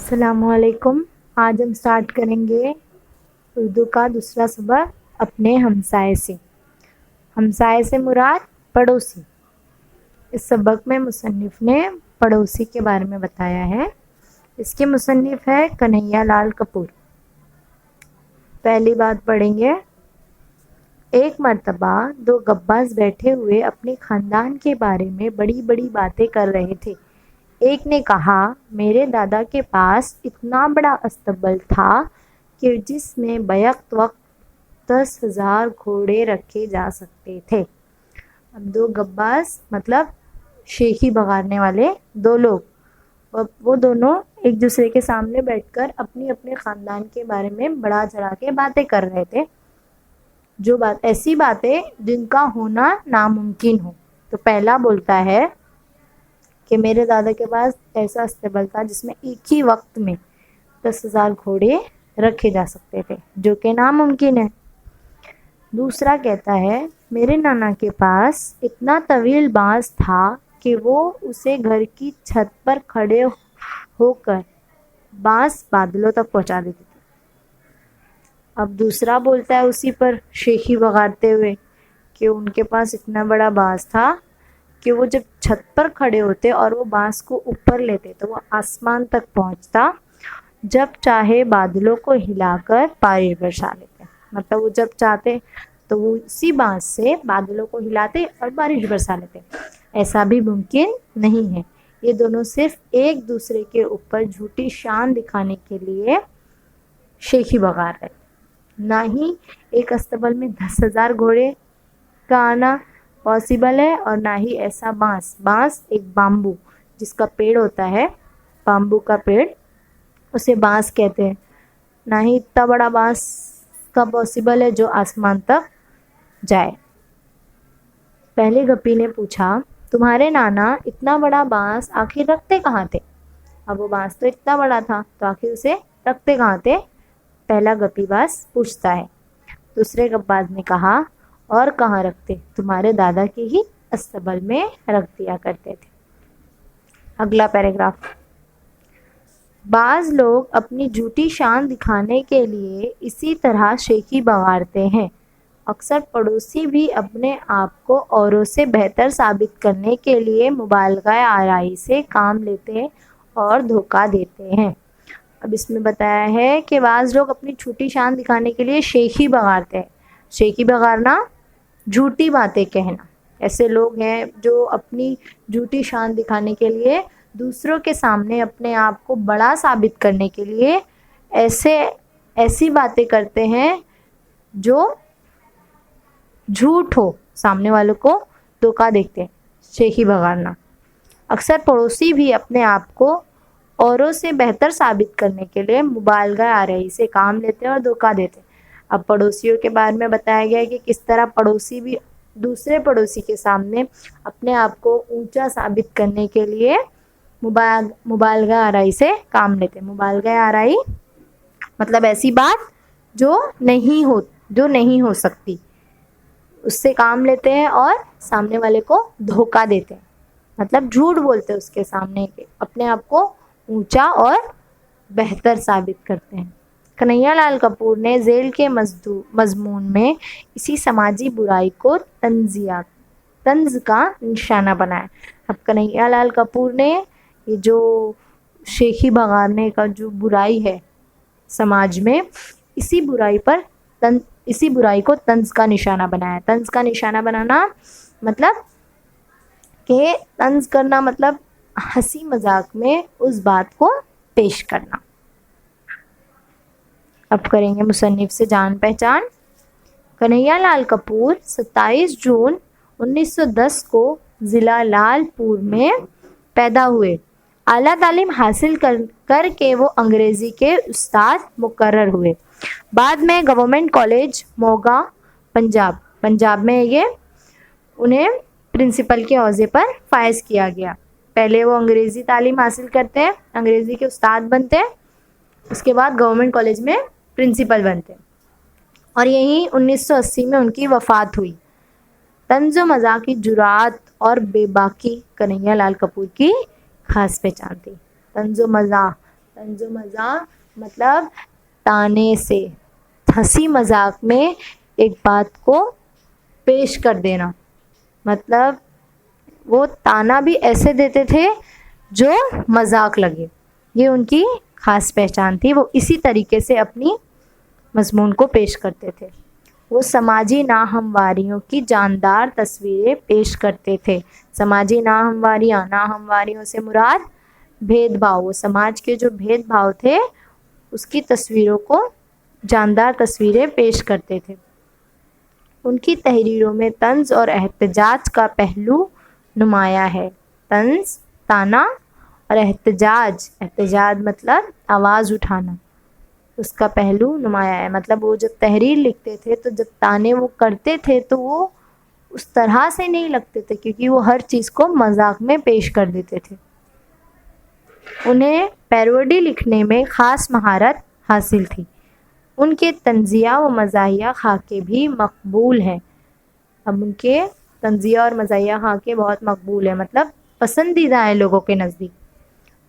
السلام علیکم. آج ہم سٹارٹ کریں گے اردو کا دوسرا سبق اپنے ہمسائے سے. ہمسائے سے مراد پڑوسی. اس سبق میں مصنف نے پڑوسی کے بارے میں بتایا ہے. اس کے مصنف ہے کنہیا لال کپور. پہلی بات پڑھیں گے. ایک مرتبہ دو گباز بیٹھے ہوئے اپنے خاندان کے بارے میں بڑی بڑی باتیں کر رہے تھے. ایک نے کہا، میرے دادا کے پاس اتنا بڑا استبل تھا کہ جس میں بیک وقت 10,000 گھوڑے رکھے جا سکتے تھے. اب دو گباز مطلب شیخی بگارنے والے دو لوگ، وہ دونوں ایک دوسرے کے سامنے بیٹھ کر اپنے خاندان کے بارے میں بڑا چڑھا کے باتیں کر رہے تھے. ایسی باتیں جن کا ہونا ناممکن ہو. تو پہلا بولتا ہے کہ میرے دادا کے پاس ایسا استبل تھا جس میں ایک ہی وقت میں 10,000 گھوڑے رکھے جا سکتے تھے، جو کہ ناممکن ہے. دوسرا کہتا ہے، میرے نانا کے پاس اتنا طویل بانس تھا کہ وہ اسے گھر کی چھت پر کھڑے ہو کر بانس بادلوں تک پہنچا دیتے تھے. اب دوسرا بولتا ہے اسی پر شیخی بگاڑتے ہوئے کہ ان کے پاس اتنا بڑا بانس تھا کہ وہ جب چھت پر کھڑے ہوتے اور وہ بانس کو اوپر لیتے تو وہ آسمان تک پہنچتا. جب چاہے بادلوں کو ہلا کر بارش برسا لیتے. مطلب وہ جب چاہتے تو وہ اسی بانس سے بادلوں کو ہلاتے اور بارش برسا لیتے. ایسا بھی ممکن نہیں ہے. یہ دونوں صرف ایک دوسرے کے اوپر جھوٹی شان دکھانے کے لیے شیخی بگا رہے. نہ ہی ایک استبل میں 10,000 گھوڑے کا آنا پاسبل ہے اور نہ ہی ایسا بانس ایک بامبو جس کا پیڑ ہوتا ہے، بامبو کا پیڑ، اسے بانس کہتے ہیں. نہ ہی اتنا بڑا بانس کا پاسبل ہے جو آسمان تک جائے. پہلے گپی نے پوچھا، تمہارے نانا اتنا بڑا بانس آخر رکھتے کہاں تھے؟ اب وہ بانس تو اتنا بڑا تھا تو آخر اسے رکھتے کہاں تھے؟ پہلا گپی باز پوچھتا ہے. دوسرے گباز نے کہا، اور کہاں رکھتے؟ تمہارے دادا کے ہی استبل میں رکھ دیا کرتے تھے. اگلا پیراگراف. بعض لوگ اپنی جھوٹی شان دکھانے کے لیے اسی طرح شیخی بگاڑتے ہیں. اکثر پڑوسی بھی اپنے آپ کو اوروں سے بہتر ثابت کرنے کے لیے مبالغہ آرائی سے کام لیتے اور دھوکہ دیتے ہیں. اب اس میں بتایا ہے کہ بعض لوگ اپنی جھوٹی شان دکھانے کے لیے شیخی بگاڑتے ہیں. شیخی بگاڑنا، جھوٹی باتیں کہنا. ایسے لوگ ہیں جو اپنی جھوٹی شان دکھانے کے لیے دوسروں کے سامنے اپنے آپ کو بڑا ثابت کرنے کے لیے ایسی باتیں کرتے ہیں جو جھوٹ ہو، سامنے والوں کو دھوکہ دیتے ہیں. شیخی بگاڑنا. اکثر پڑوسی بھی اپنے آپ کو اوروں سے بہتر ثابت کرنے کے لیے مبالغہ آرائی سے کام لیتے اور دھوکہ دیتے. اب پڑوسیوں کے بارے میں بتایا گیا ہے کہ کس طرح پڑوسی بھی دوسرے پڑوسی کے سامنے اپنے آپ کو اونچا ثابت کرنے کے لیے مبالغہ آرائی سے کام لیتے. مبالغہ آرائی مطلب ایسی بات جو نہیں ہو سکتی، اس سے کام لیتے ہیں اور سامنے والے کو دھوکہ دیتے ہیں. مطلب جھوٹ بولتے ہیں اس کے سامنے، اپنے آپ کو اونچا اور بہتر ثابت کرتے ہیں. کنہیا لال کپور نے ذیل کے مضمون میں اسی سماجی برائی کو طنز کا نشانہ بنایا. اب کنہیا لال کپور نے یہ جو شیخی بگاڑنے کا جو برائی ہے سماج میں، اسی برائی کو طنز کا نشانہ بنایا. طنز کا نشانہ بنانا مطلب کہ طنز کرنا مطلب ہنسی مذاق میں اس بات کو پیش کرنا. اب کریں گے مصنف سے جان پہچان. کنہیا لال کپور 27 جون 1910 کو ضلع لال پور میں پیدا ہوئے. اعلیٰ تعلیم حاصل کر کے وہ انگریزی کے استاد مقرر ہوئے. بعد میں گورنمنٹ کالج موگا پنجاب میں انہیں پرنسپل کے عہدے پر فائز کیا گیا. پہلے وہ انگریزی تعلیم حاصل کرتے ہیں، انگریزی کے استاد بنتے ہیں، اس کے بعد گورنمنٹ کالج میں پرنسپل بنتے ہیں اور یہیں 1980 میں ان کی وفات ہوئی. طنز و مزاح کی جرات اور بے باکی کنہیا لال کپور کی خاص پہچان تھی. طنز و طنز و مزاح مطلب تانے سے، ہنسی مذاق میں ایک بات کو پیش کر دینا، مطلب وہ تانا بھی ایسے دیتے تھے جو مذاق لگے، یہ ان کی خاص پہچان تھی، وہ اسی طریقے سے اپنی مضمون کو پیش کرتے تھے۔ وہ سماجی ناہمواریوں کی جاندار تصویریں پیش کرتے تھے۔ سماجی ناہمواریوں سے مراد بھید بھاؤ، وہ سماج کے جو بھید بھاؤ تھے اس کی تصویروں کو جاندار تصویریں پیش کرتے تھے۔ ان کی تحریروں میں طنز اور احتجاج کا پہلو نمایاں ہے۔ طنز تانا اور احتجاج مطلب آواز اٹھانا، اس کا پہلو نمایاں ہے، مطلب وہ جب تحریر لکھتے تھے تو جب تانے وہ کرتے تھے تو وہ اس طرح سے نہیں لگتے تھے، کیونکہ وہ ہر چیز کو مذاق میں پیش کر دیتے تھے۔ انہیں پیروڈی لکھنے میں خاص مہارت حاصل تھی۔ ان کے طنزیہ و مزاحیہ خاکے بھی مقبول ہیں۔ اب ان کے طنزیہ اور مزاحیہ خاکے بہت مقبول ہیں، مطلب پسندیدہ ہیں لوگوں کے نزدیک۔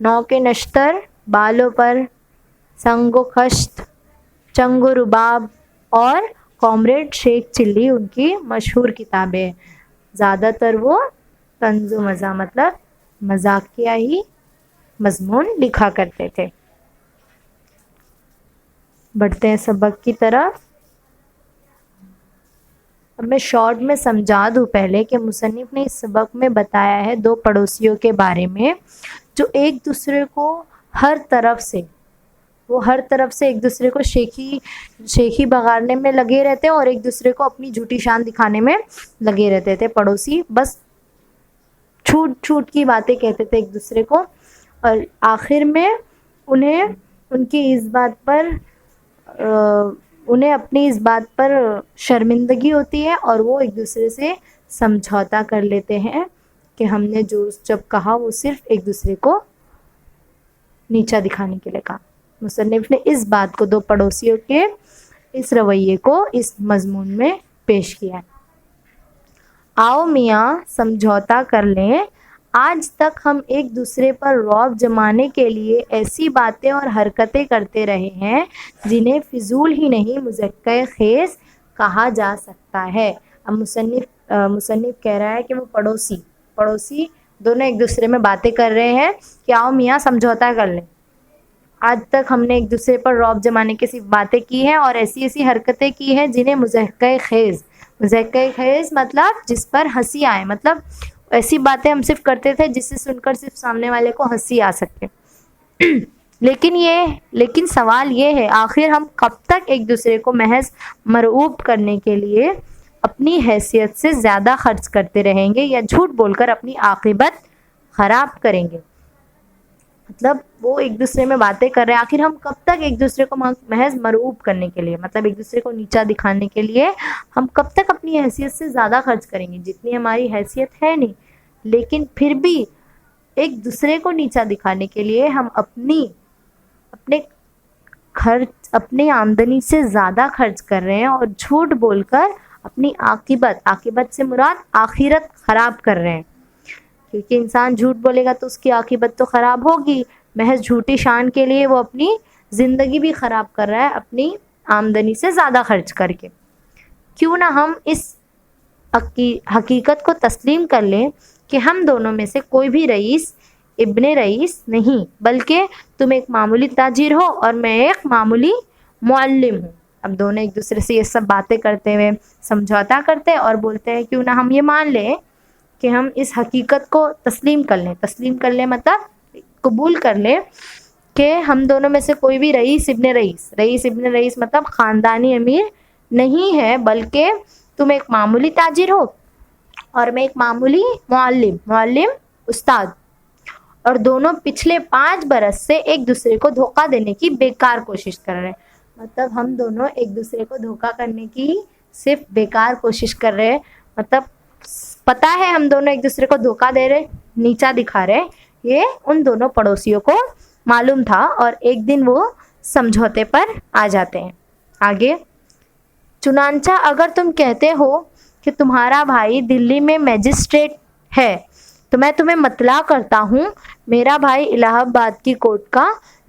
نوک نشتر، بالوں پر، سنگ و خشت، چنگ و رباب اور کامریڈ شیخ چلی ان کی مشہور کتابیں ہیں۔ زیادہ تر وہ طنز و مزاح مطلب مذاقیہ ہی مضمون لکھا کرتے تھے۔ بڑھتے ہیں سبق کی طرف۔ اب میں شارٹ میں سمجھا دوں پہلے کہ مصنف نے اس سبق میں بتایا ہے دو پڑوسیوں کے بارے میں جو ایک دوسرے کو ہر طرف سے ایک دوسرے کو شیخی بگاڑنے میں لگے رہتے اور ایک دوسرے کو اپنی جھوٹی شان دکھانے میں لگے رہتے تھے۔ پڑوسی بس چھوٹ کی باتیں کہتے تھے ایک دوسرے کو، اور آخر میں انہیں اپنی اس بات پر شرمندگی ہوتی ہے اور وہ ایک دوسرے سے سمجھوتا کر لیتے ہیں کہ ہم نے جب کہا وہ صرف ایک دوسرے کو نیچا دکھانے کے لیے کہا۔ مصنف نے اس بات کو دو پڑوسیوں کے اس رویے کو اس مضمون میں پیش کیا ہے۔ آؤ میاں سمجھوتا کر لیں، آج تک ہم ایک دوسرے پر رعب جمانے کے لیے ایسی باتیں اور حرکتیں کرتے رہے ہیں جنہیں فضول ہی نہیں مضحکہ خیز کہا جا سکتا ہے۔ اب مصنف کہہ رہا ہے کہ وہ پڑوسی دونوں ایک دوسرے میں باتیں کر رہے ہیں کہ آؤ میاں سمجھوتا کر لیں، آج تک ہم نے ایک دوسرے پر رعب جمانے کی صرف باتیں کی ہیں اور ایسی حرکتیں کی ہیں جنہیں مضحکہ خیز مطلب جس پر ہنسی آئے، مطلب ایسی باتیں ہم صرف کرتے تھے جس سے سن کر صرف سامنے والے کو ہنسی آ سکے۔ لیکن سوال یہ ہے، آخر ہم کب تک ایک دوسرے کو محض مرعوب کرنے کے لیے اپنی حیثیت سے زیادہ خرچ کرتے رہیں گے یا جھوٹ بول کر اپنی عاقبت خراب کریں گے؟ مطلب وہ ایک دوسرے میں باتیں کر رہے ہیں، آخر ہم کب تک ایک دوسرے کو محض مرعوب کرنے کے لیے، مطلب ایک دوسرے کو نیچا دکھانے کے لیے ہم کب تک اپنی حیثیت سے زیادہ خرچ کریں گے، جتنی ہماری حیثیت ہے نہیں، لیکن پھر بھی ایک دوسرے کو نیچا دکھانے کے لیے ہم اپنی آمدنی سے زیادہ خرچ کر رہے ہیں اور جھوٹ بول کر اپنی عاقبت سے مراد آخرت خراب کر رہے ہیں، کیونکہ انسان جھوٹ بولے گا تو اس کی عاقبت تو خراب ہوگی، محض جھوٹی شان کے لیے وہ اپنی زندگی بھی خراب کر رہا ہے اپنی آمدنی سے زیادہ خرچ کر کے۔ کیوں نہ ہم اس حقیقت کو تسلیم کر لیں کہ ہم دونوں میں سے کوئی بھی ابن رئیس نہیں، بلکہ تم ایک معمولی تاجر ہو اور میں ایک معمولی معلم ہوں۔ اب دونوں ایک دوسرے سے یہ سب باتیں کرتے ہوئے سمجھوتا کرتے اور بولتے ہیں کیوں نہ ہم یہ مان لیں کہ ہم اس حقیقت کو تسلیم کر لیں مطلب قبول کر لیں کہ ہم دونوں میں سے کوئی بھی رئیس ابن رئیس مطلب خاندانی امیر نہیں ہے، بلکہ تم ایک معمولی تاجر ہو اور میں ایک معمولی معلم استاد، اور دونوں پچھلے 5 برس سے ایک دوسرے کو دھوکہ دینے کی بیکار کوشش کر رہے ہیں۔ مطلب ہم دونوں ایک دوسرے کو دھوکہ کرنے کی صرف بیکار کوشش کر رہے ہیں، مطلب پتہ ہے ہم دونوں ایک دوسرے کو دھوکہ دے رہے، نیچا دکھا رہے، یہ ان دونوں پڑوسیوں کو معلوم تھا اور ایک دن وہ سمجھوتے پر آ جاتے ہیں۔ آگے، چنانچہ اگر تم کہتے ہو کہ تمہارا بھائی دلی میں میجسٹریٹ ہے تو میں تمہیں مطلع کرتا ہوں میرا بھائی الہ آباد کی کورٹ کا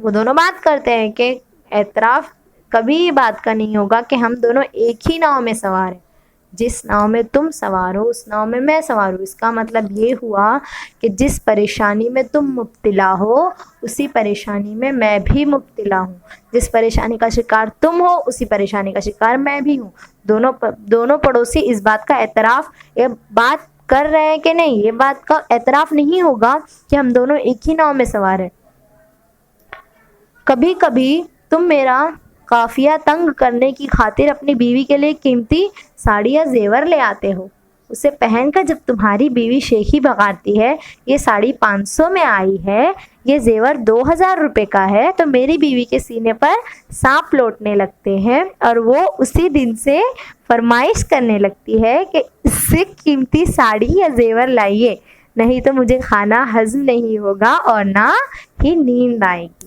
وہ دونوں بات کرتے ہیں کہ اعتراف کبھی یہ بات کا نہیں ہوگا کہ ہم دونوں ایک ہی ناؤ میں سوار ہیں، جس ناؤ میں تم سوار ہو اس ناؤ میں میں سوار ہوں۔ اس کا مطلب یہ ہوا کہ جس پریشانی میں تم مبتلا ہو اسی پریشانی میں میں بھی مبتلا ہوں، جس پریشانی کا شکار تم ہو اسی پریشانی کا شکار میں بھی ہوں۔ دونوں پڑوسی اس بات کا اعتراف، یہ بات کر رہے ہیں کہ نہیں، یہ بات کا اعتراف نہیں ہوگا کہ ہم دونوں ایک ہی ناؤ میں سوار ہیں۔ کبھی کبھی تم میرا قافیہ تنگ کرنے کی خاطر اپنی بیوی کے لیے قیمتی ساڑی یا زیور لے آتے ہو۔ اسے پہن کر جب تمہاری بیوی شیخی بگاڑتی ہے، یہ ساڑی 500 میں آئی ہے، یہ زیور 2000 روپے کا ہے، تو میری بیوی کے سینے پر سانپ لوٹنے لگتے ہیں اور وہ اسی دن سے فرمائش کرنے لگتی ہے کہ اس سے قیمتی ساڑی یا زیور لائیے، نہیں تو مجھے کھانا ہضم نہیں ہوگا اور نہ ہی نیند آئے گی۔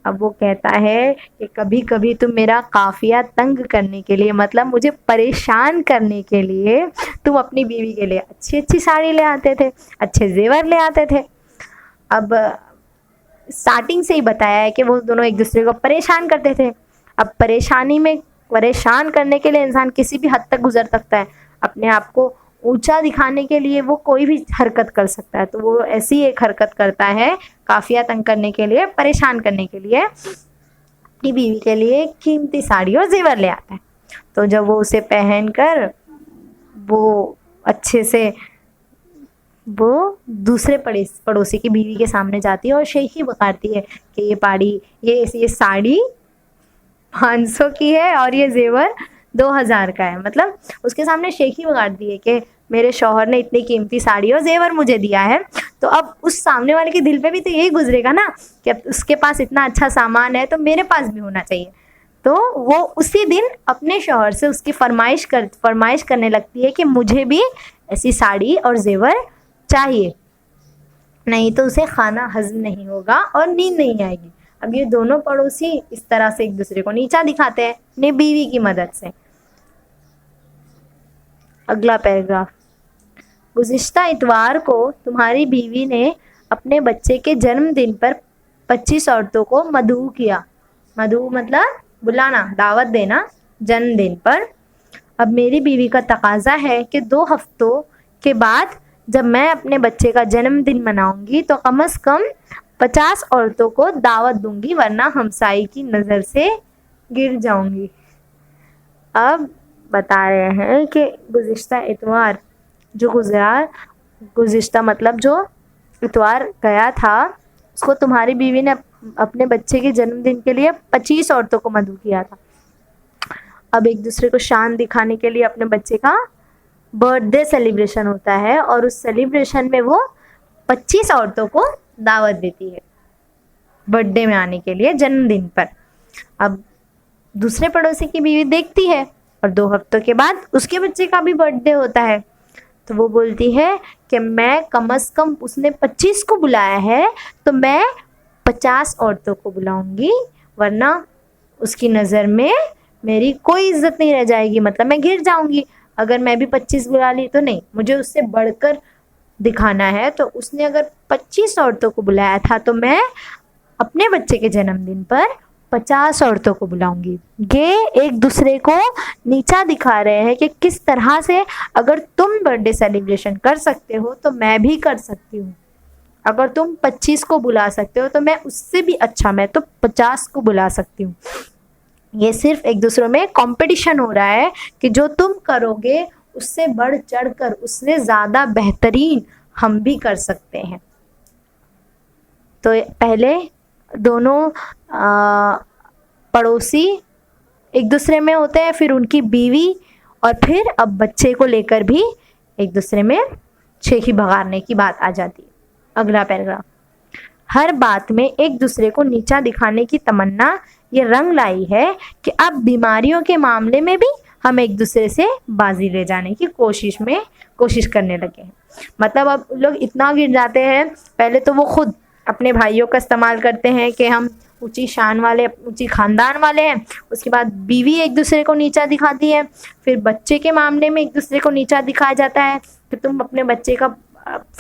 اب وہ کہتا ہے کہ کبھی کبھی تم میرا قافیہ تنگ کرنے کے لیے، مطلب مجھے پریشان کرنے کے لیے، تم اپنی بیوی کے لیے اچھی اچھی ساڑی لے آتے تھے، اچھے زیور لے آتے تھے۔ اب سٹارٹنگ سے ہی بتایا ہے کہ وہ دونوں ایک دوسرے کو پریشان کرتے تھے۔ اب پریشانی میں پریشان کرنے کے لیے انسان کسی بھی حد تک گزر سکتا ہے، اپنے آپ کو اونچا دکھانے کے لیے وہ کوئی بھی حرکت کر سکتا ہے، تو وہ ایسی ایک حرکت کرتا ہے قافیہ تنگ کرنے کے لیے، پریشان کرنے کے لیے، اپنی بیوی کے لیے قیمتی ساڑی اور زیور لے آتا ہے۔ تو جب وہ اسے پہن کر وہ اچھے سے وہ دوسرے پڑوسی کی بیوی کے سامنے جاتی ہے اور شیخی بکارتی ہے کہ یہ ساڑی 500 کی ہے اور یہ زیور 2000 کا ہے، مطلب اس کے سامنے شیخی بگاڑتی ہے کہ میرے شوہر نے اتنی قیمتی ساڑی اور زیور مجھے دیا ہے۔ تو اب اس سامنے والے کے دل پہ بھی تو یہی گزرے گا نا کہ اب اس کے پاس اتنا اچھا سامان ہے تو میرے پاس بھی ہونا چاہیے۔ تو وہ اسی دن اپنے شوہر سے اس کی فرمائش کرنے لگتی ہے کہ مجھے بھی ایسی ساڑی اور زیور چاہیے، نہیں تو اسے کھانا ہضم نہیں ہوگا اور نیند نہیں آئے گی۔ اب یہ دونوں پڑوسی اس طرح سے ایک دوسرے کو نیچا دکھاتے ہیں اپنی بیوی کی مدد سے۔ اگلا پیراگراف، گزشتہ اتوار کو تمہاری بیوی نے اپنے بچے کے جنم دن پر 25 عورتوں کو مدعو کیا۔ مدعو مطلب بلانا، دعوت دینا جنم دن پر۔ اب میری بیوی کا تقاضا ہے کہ 2 ہفتوں کے بعد جب میں اپنے بچے کا جنم دن مناؤں گی تو کم از کم 50 عورتوں کو دعوت دوں گی، ورنہ ہمسائی کی نظر سے گر جاؤں گی۔ اب بتا رہے ہیں کہ گزشتہ اتوار جو گزشتہ مطلب جو اتوار گیا تھا اس کو تمہاری بیوی نے اپنے بچے کے جنم دن کے لیے 25 عورتوں کو مدعو کیا تھا۔ اب ایک دوسرے کو شان دکھانے کے لیے اپنے بچے کا برتھ ڈے سیلیبریشن ہوتا ہے اور اس سیلیبریشن میں وہ 25 عورتوں کو دعوت دیتی ہے برتھ ڈے میں آنے کے لیے جنم دن پر۔ اب دوسرے پڑوسی کی بیوی دیکھتی ہے اور 2 ہفتوں کے بعد اس کے بچے کا بھی برتھ ڈے ہوتا ہے، تو وہ بولتی ہے کہ میں کم از کم اس نے 25 کو بلایا ہے تو میں 50 عورتوں کو بلاؤں گی، ورنہ اس کی نظر میں میری کوئی عزت نہیں رہ جائے گی، مطلب میں گر جاؤں گی۔ اگر میں بھی 25 بلا لی تو نہیں، مجھے اس سے بڑھ کر دکھانا ہے۔ تو اس نے اگر 25 عورتوں کو بلایا تھا تو میں اپنے بچے کے جنم دن پر 50 عورتوں کو بلاؤں گی۔ یہ ایک دوسرے کو نیچا دکھا رہے ہیں کہ کس طرح سے اگر تم برتھ ڈے سیلیبریشن کر سکتے ہو تو میں بھی کر سکتی ہوں، اگر تم 25 کو بلا سکتے ہو تو میں اس سے بھی اچھا، میں تو 50 کو بلا سکتی ہوں۔ یہ صرف ایک دوسرے میں کمپٹیشن ہو رہا ہے کہ جو تم کرو گے اس سے بڑھ چڑھ کر اس سے زیادہ بہترین ہم بھی کر سکتے ہیں۔ تو پہلے دونوں پڑوسی ایک دوسرے میں ہوتے ہیں، پھر ان کی بیوی، اور پھر اب بچے کو لے کر بھی ایک دوسرے میں شیخی بگاڑنے کی بات آ جاتی ہے۔ اگلا پیراگراف، ہر بات میں ایک دوسرے کو نیچا دکھانے کی تمنا یہ رنگ لائی ہے کہ اب بیماریوں کے معاملے میں بھی ہم ایک دوسرے سے بازی لے جانے کی کوشش کرنے لگے ہیں۔ مطلب اب لوگ اتنا گر جاتے ہیں، پہلے تو وہ خود اپنے بھائیوں کا استعمال کرتے ہیں کہ ہم اونچی شان والے، اونچی خاندان والے ہیں، اس کے بعد بیوی ایک دوسرے کو نیچا دکھاتی ہے، پھر بچے کے معاملے میں ایک دوسرے کو نیچا دکھایا جاتا ہے کہ تم اپنے بچے کا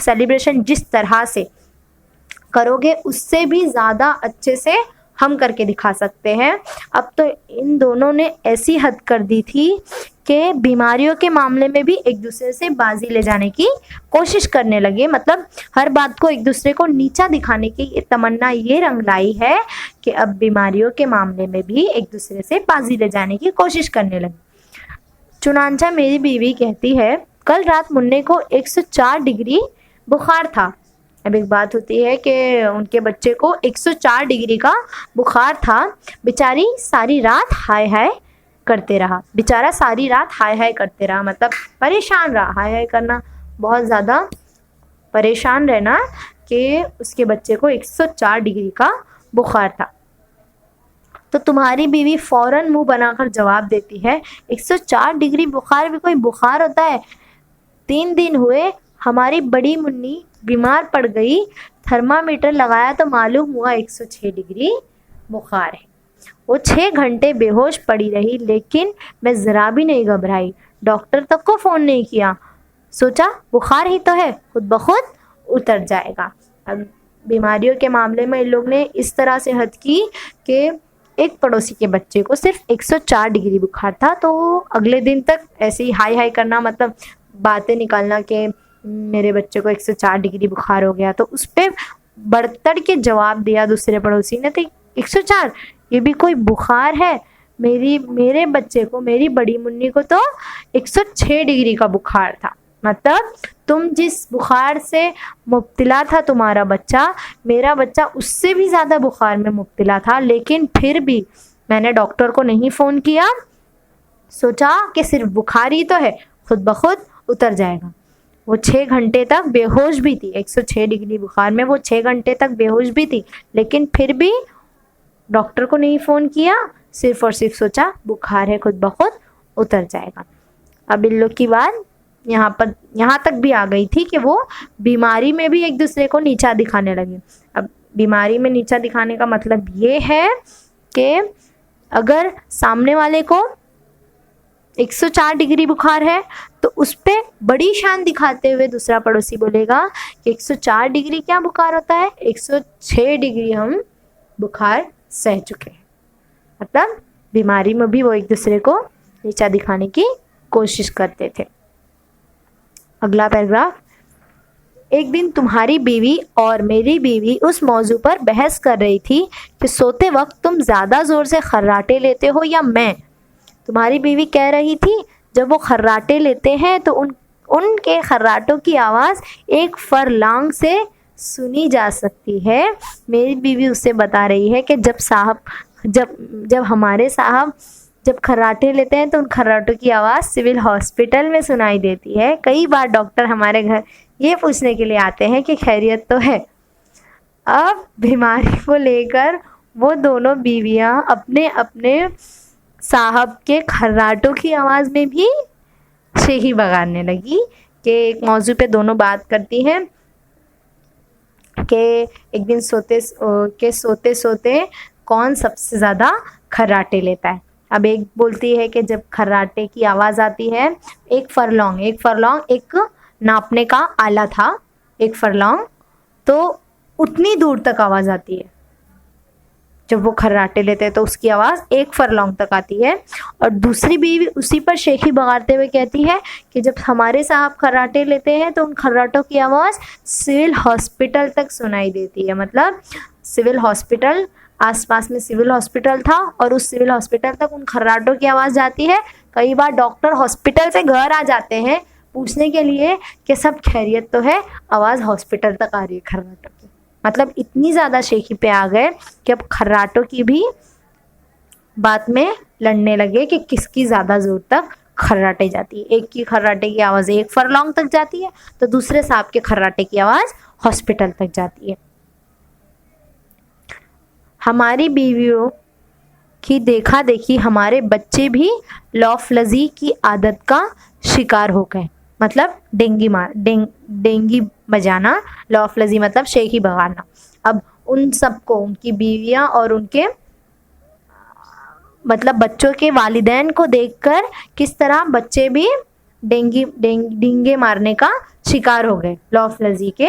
سیلیبریشن جس طرح سے کرو گے اس سے بھی زیادہ اچھے سے ہم کر کے دکھا سکتے ہیں۔ اب تو ان دونوں نے ایسی حد کر دی تھی کہ بیماریوں کے معاملے میں بھی ایک دوسرے سے بازی لے جانے کی کوشش کرنے لگے، مطلب ہر بات کو ایک دوسرے کو نیچا دکھانے کی تمنا یہ رنگ لائی ہے کہ اب بیماریوں کے معاملے میں بھی ایک دوسرے سے بازی لے جانے کی کوشش کرنے لگے۔ چنانچہ میری بیوی کہتی ہے کل رات منّے کو 104 ڈگری بخار تھا۔ اب ایک بات ہوتی ہے کہ ان کے بچے کو 104 ڈگری کا بخار تھا، بیچاری ساری رات ہائے ہائے کرتے رہا، بیچارہ ساری رات ہائے ہائے کرتے رہا، مطلب پریشان رہا۔ ہائے ہائے کرنا بہت زیادہ پریشان رہنا کہ اس کے بچے کو 104 ڈگری کا بخار تھا۔ تو تمہاری بیوی فوراً منہ بنا کر جواب دیتی ہے 104 ڈگری بخار بھی کوئی بخار ہوتا ہے؟ 3 دن ہوئے ہماری بڑی منی بیمار پڑ گئی، تھرمامیٹر لگایا تو معلوم ہوا 106 ڈگری بخار ہے۔ وہ 6 گھنٹے بے ہوش پڑی رہی، لیکن میں ذرا بھی نہیں گھبرائی، ڈاکٹر تک کو فون نہیں کیا، سوچا بخار ہی تو ہے، خود بخود اتر جائے گا۔ اب بیماریوں کے معاملے میں ان لوگ نے اس طرح سے حد کی کہ ایک پڑوسی کے بچے کو صرف 104 ڈگری بخار تھا، تو اگلے دن تک ایسے ہی ہائی ہائی کرنا، مطلب باتیں نکالنا کہ میرے بچے کو 104 ڈگری بخار ہو گیا، تو اس پہ بڑھتڑ کے جواب دیا دوسرے پڑوسی نے، تو 104 یہ بھی کوئی بخار ہے؟ میرے بچے کو، میری بڑی منی کو تو 106 ڈگری کا بخار تھا، مطلب تم جس بخار سے مبتلا تھا تمہارا بچہ، میرا بچہ اس سے بھی زیادہ بخار میں مبتلا تھا، لیکن پھر بھی میں نے ڈاکٹر کو نہیں فون کیا، سوچا کہ صرف بخار ہی تو ہے، خود بخود اتر جائے گا۔ وہ 6 گھنٹے تک بے ہوش بھی تھی، 106 ڈگری بخار میں وہ 6 گھنٹے تک بے ہوش بھی تھی، لیکن پھر بھی ڈاکٹر کو نہیں فون کیا، صرف اور صرف سوچا بخار ہے، خود بخود اتر جائے گا۔ اب ان لوگ کی بات یہاں تک بھی آ گئی تھی کہ وہ بیماری میں بھی ایک دوسرے کو نیچا دکھانے لگے۔ اب بیماری میں نیچا دکھانے کا مطلب یہ ہے کہ اگر سامنے والے کو 104 ڈگری بخار ہے تو اس پہ بڑی شان دکھاتے ہوئے دوسرا پڑوسی بولے گا کہ 104 ڈگری کیا بخار ہوتا ہے، 106 ڈگری ہم بخار سہ چکے ہیں۔ مطلب بیماری میں بھی وہ ایک دوسرے کو نیچا دکھانے کی کوشش کرتے تھے۔ اگلا پیراگراف، ایک دن تمہاری بیوی اور میری بیوی اس موضوع پر بحث کر رہی تھی کہ سوتے وقت تم زیادہ زور سے خراٹے لیتے ہو یا میں۔ تمہاری بیوی کہہ رہی تھی جب وہ خراٹے لیتے ہیں تو ان کے خراٹوں کی آواز 1 فرلانگ سے سنی جا سکتی ہے۔ میری بیوی اسے بتا رہی ہے کہ جب ہمارے صاحب جب خراٹے لیتے ہیں تو ان خراٹوں کی آواز سول ہاسپٹل میں سنائی دیتی ہے۔ کئی بار ڈاکٹر ہمارے گھر یہ پوچھنے کے لیے آتے ہیں کہ خیریت تو ہے۔ اب بیماری کو لے کر وہ دونوں بیویاں اپنے اپنے صاحب کے خراٹوں کی آواز میں بھی شیخی بگاڑنے لگی کہ ایک موضوع پہ دونوں بات کرتی ہیں کہ ایک دن سوتے سوتے کون سب سے زیادہ خراٹے لیتا ہے۔ اب ایک بولتی ہے کہ جب خراٹے کی آواز آتی ہے 1 فرلانگ ایک ناپنے کا آلہ تھا، 1 فرلانگ تو اتنی دور تک آواز آتی ہے، جب وہ خراٹے لیتے ہیں تو اس کی آواز 1 فرلانگ تک آتی ہے۔ اور دوسری بیوی اسی پر شیخی بگاڑتے ہوئے کہتی ہے کہ جب ہمارے صاحب خراٹے لیتے ہیں تو ان خراٹوں کی آواز سول ہاسپٹل تک سنائی دیتی ہے۔ مطلب سول ہاسپٹل، آس پاس میں سول ہاسپٹل تھا اور اس سول ہاسپٹل تک ان خراٹوں کی آواز جاتی ہے۔ کئی بار ڈاکٹر ہاسپٹل سے گھر آ جاتے ہیں پوچھنے کے لیے کہ سب خیریت تو ہے، آواز ہاسپٹل تک آ رہی ہے خراٹوں کی۔ مطلب اتنی زیادہ شیخی پہ آ گئے کہ اب خراٹوں کی بھی بات میں لڑنے لگے کہ کس کی زیادہ زور تک خراٹے جاتی ہے۔ ایک کی خراٹے کی آواز 1 فرلانگ تک جاتی ہے تو دوسرے صاحب کے خراٹے کی آواز ہاسپٹل تک جاتی ہے۔ ہماری بیویوں کی دیکھا دیکھی ہمارے بچے بھی لوفلزی کی عادت کا شکار ہو گئے، مطلب ڈینگی بجانا، لوفلزی مطلب شیخی بگاڑنا۔ اب ان سب کو، ان کی بیویاں اور ان کے مطلب بچوں کے والدین کو دیکھ کر کس طرح بچے بھی ڈینگے مارنے کا شکار ہو گئے، لوفلزی کے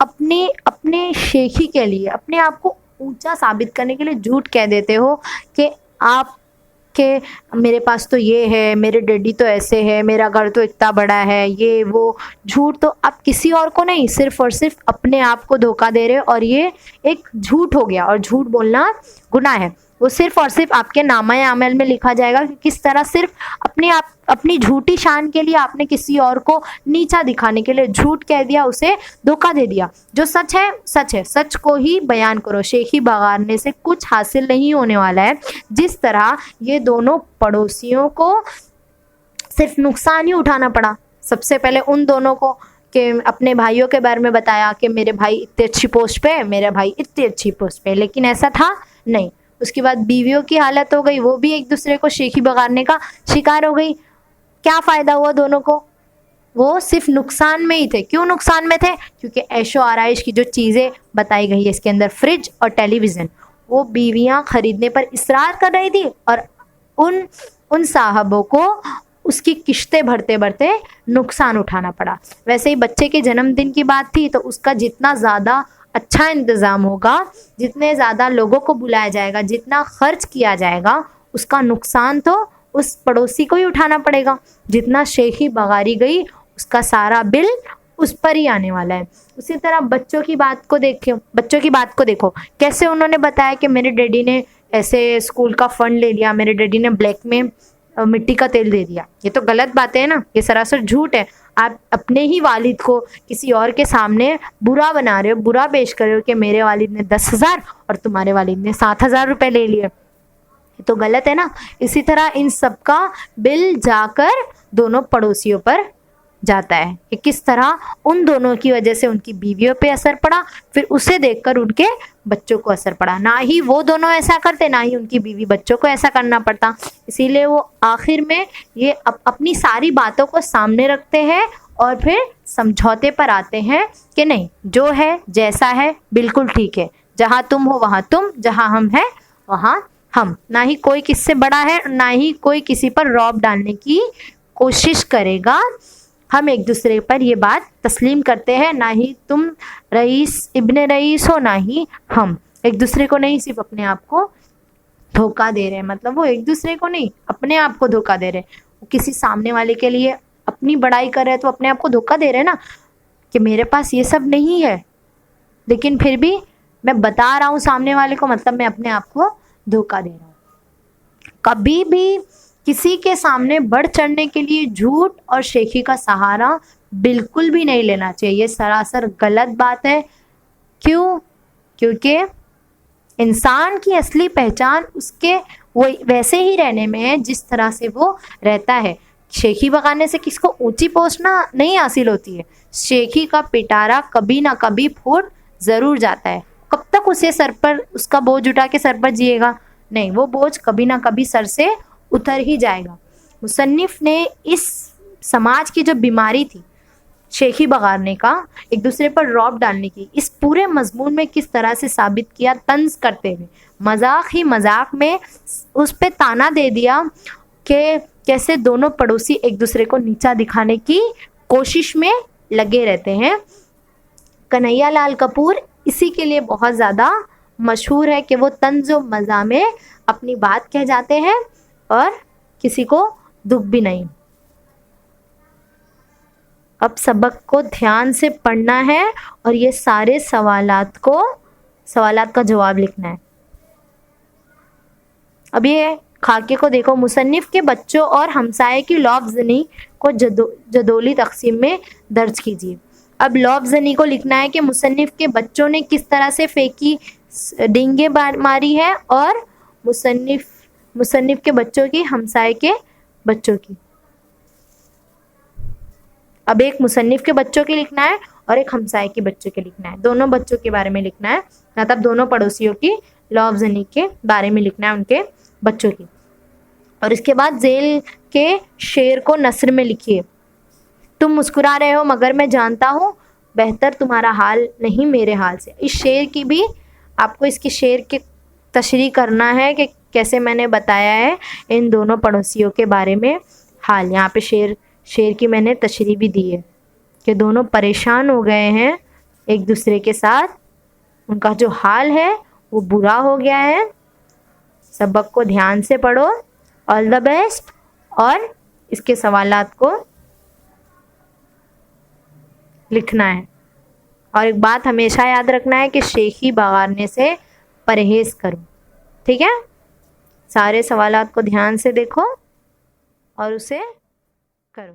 اپنے شیخی کے لیے, اپنے آپ کو اونچا ثابت کرنے کے لیے جھوٹ کہہ دیتے ہو کہ آپ کہ میرے پاس تو یہ ہے, میرے ڈیڈی تو ایسے ہے, میرا گھر تو اتنا بڑا ہے, یہ وہ. جھوٹ تو آپ کسی اور کو نہیں, صرف اور صرف اپنے آپ کو دھوکہ دے رہے, اور یہ ایک جھوٹ ہو گیا, اور جھوٹ بولنا گناہ ہے. وہ صرف اور صرف آپ کے نامہ اعمال میں لکھا جائے گا کہ کس طرح صرف اپنی جھوٹی شان کے لیے آپ نے کسی اور کو نیچا دکھانے کے لیے جھوٹ کہہ دیا, اسے دھوکہ دے دیا. جو سچ ہے سچ ہے, سچ کو ہی بیان کرو. شیخی بگاڑنے سے کچھ حاصل نہیں ہونے والا ہے. جس طرح یہ دونوں پڑوسیوں کو صرف نقصان ہی اٹھانا پڑا. سب سے پہلے ان دونوں کو کہ اپنے بھائیوں کے بارے میں بتایا کہ میرے بھائی اتنے اچھی پوسٹ پہ ہے, میرا بھائی اتنی اچھی پوسٹ پہ, لیکن ایسا تھا نہیں. اس کے بعد بیویوں کی حالت ہو گئی, وہ بھی ایک دوسرے کو شیخی بگاڑنے کا شکار ہو گئی. کیا فائدہ ہوا دونوں کو؟ وہ صرف نقصان میں ہی تھے. کیوں نقصان میں تھے؟ کیونکہ عیش و آرائش کی جو چیزیں بتائی گئی ہے اس کے اندر, فریج اور ٹیلی ویژن, وہ بیویاں خریدنے پر اصرار کر رہی تھی, اور ان صاحبوں کو اس کی قسطیں بھرتے بھرتے نقصان اٹھانا پڑا. ویسے ہی بچے کے جنم دن کی بات تھی, تو اس کا جتنا زیادہ اچھا انتظام ہوگا, جتنے زیادہ لوگوں کو بلایا جائے گا, جتنا خرچ کیا جائے گا, اس کا نقصان تو اس پڑوسی کو ہی اٹھانا پڑے گا. جتنا شیخی بگاڑی گئی اس کا سارا بل اس پر ہی آنے والا ہے. اسی طرح بچوں کی بات کو دیکھو کیسے انہوں نے بتایا کہ میرے ڈیڈی نے ایسے اسکول کا فنڈ لے لیا, میرے ڈیڈی نے بلیک میں مٹی کا تیل دے دیا. یہ تو غلط بات ہے نا, یہ سراسر جھوٹ ہے. آپ اپنے ہی والد کو کسی اور کے سامنے برا بنا رہے ہو, برا پیش کر رہے ہو کہ میرے والد نے 10,000 اور تمہارے والد نے 7,000 روپے لے لیے. یہ تو غلط ہے نا. اسی طرح ان سب کا بل جا کر دونوں پڑوسیوں پر جاتا ہے کہ کس طرح ان دونوں کی وجہ سے ان کی بیویوں پہ اثر پڑا, پھر اسے دیکھ کر ان کے بچوں کو اثر پڑا. نہ ہی وہ دونوں ایسا کرتے, نہ ہی ان کی بیوی بچوں کو ایسا کرنا پڑتا. اسی لیے وہ آخر میں یہ اپنی ساری باتوں کو سامنے رکھتے ہیں اور پھر سمجھوتے پر آتے ہیں کہ نہیں, جو ہے جیسا ہے بالکل ٹھیک ہے, جہاں تم ہو وہاں تم, جہاں ہم ہیں وہاں ہم. نہ ہی کوئی کس سے بڑا ہے, نہ ہی کوئی کسی پر رعب ڈالنے کی کوشش کرے گا. ہم ایک دوسرے پر یہ بات تسلیم کرتے ہیں, نہ ہی تم رئیس ابن رئیس ہو, نہ ہی ہم. ایک دوسرے کو نہیں, صرف اپنے آپ کو دھوکہ دے رہے ہیں. مطلب وہ ایک دوسرے کو نہیں, اپنے آپ کو دھوکہ دے رہے ہیں. وہ کسی سامنے والے کے لیے اپنی بڑائی کر رہے ہیں تو اپنے آپ کو دھوکہ دے رہے ہیں نا, کہ میرے پاس یہ سب نہیں ہے, لیکن پھر بھی میں بتا رہا ہوں سامنے والے کو, مطلب میں اپنے آپ کو دھوکہ دے رہا ہوں. کبھی بھی کسی کے سامنے بڑھ چڑھنے کے لیے جھوٹ اور شیخی کا سہارا بالکل بھی نہیں لینا چاہیے. یہ سراسر غلط بات ہے. کیوں؟ کیونکہ انسان کی اصلی پہچان اس کے ویسے ہی رہنے میں ہے جس طرح سے وہ رہتا ہے. شیخی بگانے سے کس کو اونچی پوسٹ نہیں حاصل ہوتی ہے. شیخی کا پٹارا کبھی نہ کبھی پھوٹ ضرور جاتا ہے. کب تک اسے سر پر اس کا بوجھ اٹھا کے سر پر جیے گا؟ نہیں, وہ بوجھ کبھی نہ کبھی سر سے اتر ہی جائے گا. مصنف نے اس سماج کی جو بیماری تھی شیخی بگاڑنے کا, ایک دوسرے پر رعب ڈالنے کی, اس پورے مضمون میں کس طرح سے ثابت کیا, طنز کرتے ہوئے مذاق ہی مذاق میں اس پہ تانا دے دیا کہ کیسے دونوں پڑوسی ایک دوسرے کو نیچا دکھانے کی کوشش میں لگے رہتے ہیں. کنہیا لال کپور اسی کے لیے بہت زیادہ مشہور ہے کہ وہ طنز و مزاح میں اپنی بات کہہ جاتے ہیں اور کسی کو دکھ بھی نہیں. اب سبق کو دھیان سے پڑھنا ہے اور یہ سارے سوالات کا جواب لکھنا ہے. اب یہ خاکے کو دیکھو. مصنف کے بچوں اور ہمسائے کی لفظ زنی کو جدولی تقسیم میں درج کیجیے. اب لفظ زنی کو لکھنا ہے کہ مصنف کے بچوں نے کس طرح سے فیکی ڈینگیں ماری ہے, اور مصنف کے بچوں کی ہمسائے کے بچوں کی. اب ایک مصنف کے بچوں کی لکھنا ہے اور ایک ہمسائے کے بچوں کے لکھنا ہے. دونوں بچوں کے بارے میں لکھنا ہے, مطلب دونوں پڑوسیوں کی لفظ زنی کے بارے میں لکھنا ہے, ان کے بچوں کی. اور اس کے بعد ذیل کے شعر کو نثر میں لکھیے. تم مسکرا رہے ہو مگر میں جانتا ہوں بہتر تمہارا حال نہیں میرے حال سے. اس شعر کی بھی آپ کو اس کی شعر کی تشریح کرنا ہے کہ کیسے میں نے بتایا ہے ان دونوں پڑوسیوں کے بارے میں حال. یہاں پہ شعر کی میں نے تشریح بھی دی ہے کہ دونوں پریشان ہو گئے ہیں ایک دوسرے کے ساتھ ان کا جو حال ہے وہ برا ہو گیا ہے. سبق کو دھیان سے پڑھو. آل دا بیسٹ. اور اس کے سوالات کو لکھنا ہے. اور ایک بات ہمیشہ یاد رکھنا ہے کہ شیخی بگارنے سے پرہیز کرو. ٹھیک ہے؟ سارے سوالات کو دھیان سے دیکھو اور اسے کرو.